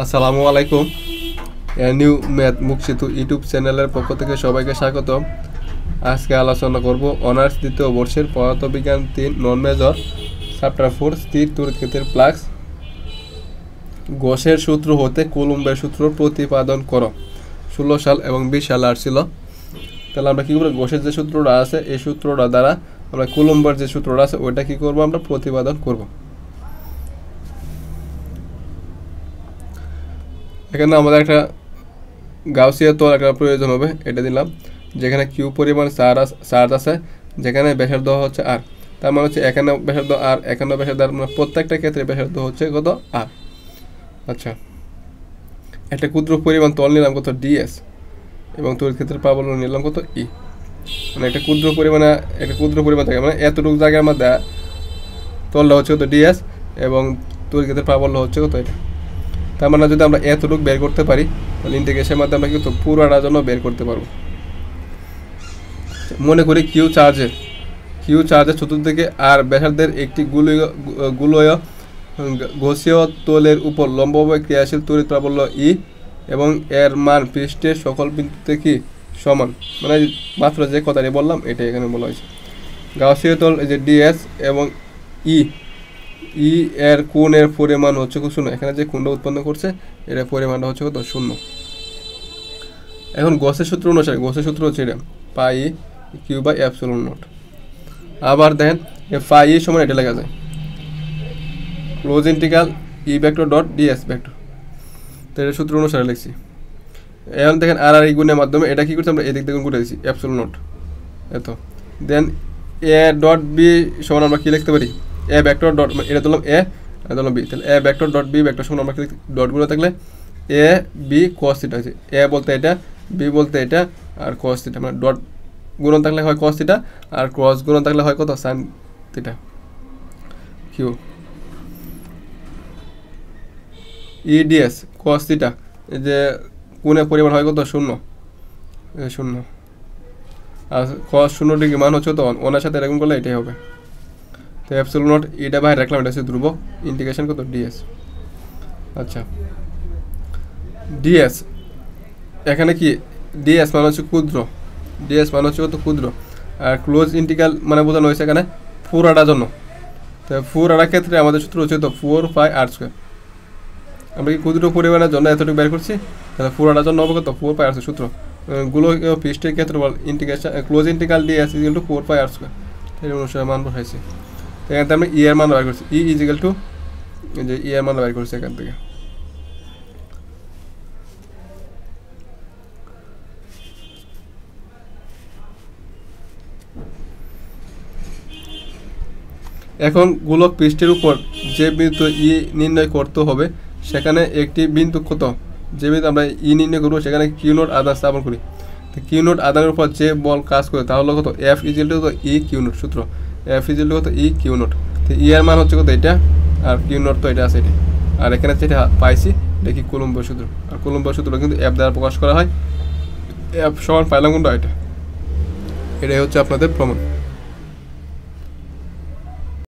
আসসালামু আলাইকুম। New math মুখ সেতু ইউটিউব চ্যানেলের পক্ষ থেকে সবাইকে স্বাগত। আজকে আলোচনা করব অনার্স দ্বিতীয় বর্ষের পদার্থবিজ্ঞান 3 নন মেজর চ্যাপ্টার 4 স্থির তড়িৎক্ষেত্রের ফ্লাক্স। গসের সূত্র হতে কুলম্বের সূত্র প্রতিপাদন করো। 16 সাল এবং 20 সাল আসছিল। তাহলে আমরা কী করবো, গসের যে সূত্রটা আছে এই সূত্রটা দ্বারা আমরা কুলম্বের যে সূত্রটা আছে ওইটা কী করবো, আমরা প্রতিপাদন করব। এখানে আমাদের একটা গাউসিয়া তল একটা প্রয়োজন হবে, এটা দিলাম। যেখানে কিউ পরিমাণ চার্জ আছে, যেখানে ব্যাসার্ধ হচ্ছে আর, তার মানে হচ্ছে এখানে ব্যাসার্ধ আর, এখানে ব্যাসার্ধ আর, মানে প্রত্যেকটা ক্ষেত্রে ব্যাসার্ধ হচ্ছে কত আর। আচ্ছা, একটা ক্ষুদ্র পরিমাণ তল নিলাম কত ডিএস, এবং তড়িৎ ক্ষেত্রের প্রাবল্য নিলাম কত ই। মানে একটা ক্ষুদ্র পরিমাণ থাকে, মানে এতটুকু জায়গার মধ্যে তলটা হচ্ছে কত ডিএস, এবং তড়িৎ ক্ষেত্রের প্রাবল্য হচ্ছে কত এটা। তার মানে যদি আমরা এতটুকু বের করতে পারি, তাহলে ইন্টিগ্রেশনের মাধ্যমে আমরা কিন্তু পুরোটার জন্য বের করতে পারবো। মনে করি কিউ চার্জের চতুর্দিকে আর ব্যাসার্ধের একটি গোলীয় গসীয় তলের উপর লম্বভাবে ক্রিয়াশীল তড়িৎ প্রাবল্য ই, এবং এর মান পৃষ্ঠের সকল বিন্দুতে কি সমান। মানে মাত্র যে কথাটি বললাম এটা এখানে বলা হয়েছে। গাউসীয় তল এই যে ডিএস এবং ই এর কোণের পরিমাণ হচ্ছে শূন্য। এখানে যে কোণটা উৎপন্ন করছে এটা পরিমাণটা হচ্ছে কত, শূন্য। এখন গসের সূত্র অনুসারে, গসের সূত্র হচ্ছে এটা পাই কিউ বাই এপসিলন নট। আবার দেখেন ফাই ই সমান এটা লেখা যায় close integral E vector dot DS vector. তো এটা সূত্র অনুসারে লিখছি। এখন দেখেন আর আর এই গুণের মাধ্যমে এটা কী করছে, আমরা এদিক দেখুন গুটে দিচ্ছি এপসিলন নট এত। দেন এ ডট বি সমান আমরা কী লিখতে পারি, এ ভেক্টর ডট, এটা ধরলাম এ, এটা ধরলাম বি, তাহলে A vector dot B vector সমান আমরা ডটগুলো থাকলে এ বি কস থিটা আছে। এ বলতে এটা, বি বলতে এটা, আর কস থিটা, মানে ডট গুণন থাকলে হয় কস থিটা, আর ক্রস গুণন থাকলে হয় কত, sine theta. Q EDS cos theta, এই যে কোণের পরিমাণ হয় কত, শূন্য, শূন্য। আর কস 0 ডিগ্রি মান হচ্ছে তো ওনার সাথে এরকম করলে এটাই হবে। তো এপসিলন নট এটা বাইরে রাখলাম, এটা হচ্ছে ধ্রুবক, ইন্টিগ্রেশন কত ডিএস। আচ্ছা, ডিএস এখানে কি, ডিএস মানে হচ্ছে ক্ষুদ্র, ডিএস মানে হচ্ছে কত ক্ষুদ্র, আর ক্লোজ ইন্টিগ্রাল মানে বোঝানো হয়েছে এখানে পুরাটার জন্য। তো পুরাটার ক্ষেত্রে আমাদের সূত্র হচ্ছে তো 4 পাই আর স্কোয়ার। আমরা কি ক্ষুদ্র পরিমাণের জন্য এতটুকু বের করছি, তাহলে পুরাটার জন্য হবে কত 4 পাই আর স্কোয়ার। সূত্র গুলো পৃষ্ঠের ক্ষেত্রে বল integration close integral ds equal to 4 pi r square. এই অনুসারে মান বসাইছি। তো এখান থেকে আমরা ই এর মান বের করছি, ই ইজিক্যাল টু এই যে ই এর মান বের করছি এখান থেকে। এখন গোলক পৃষ্ঠের উপর যে বিন্দু ই নির্ণয় করতে হবে, সেখানে একটি বিন্দু কত, যে বিন্দু আমরা ই নির্ণয় করবো সেখানে কিউ নোট আধান স্থাপন করি। তো কিউ নোট আধানের উপর যে বল কাজ করে তাহলে কত, F equal to E Q naught. সূত্র এফ ইজিক্যাল টু কত, ই কিউ নোট। তো ই এর মান হচ্ছে কত এটা, আর কিউ নোট তো এটা আছে এটা, আর এখানে যেটা পাইছি দেখি কুলম্বের সূত্র। আর কুলম্বের সূত্র কিন্তু এফ দ্বারা প্রকাশ করা হয়। এফ সমান পাইলাম কোনটা, এটাই হচ্ছে আপনাদের প্রমাণ।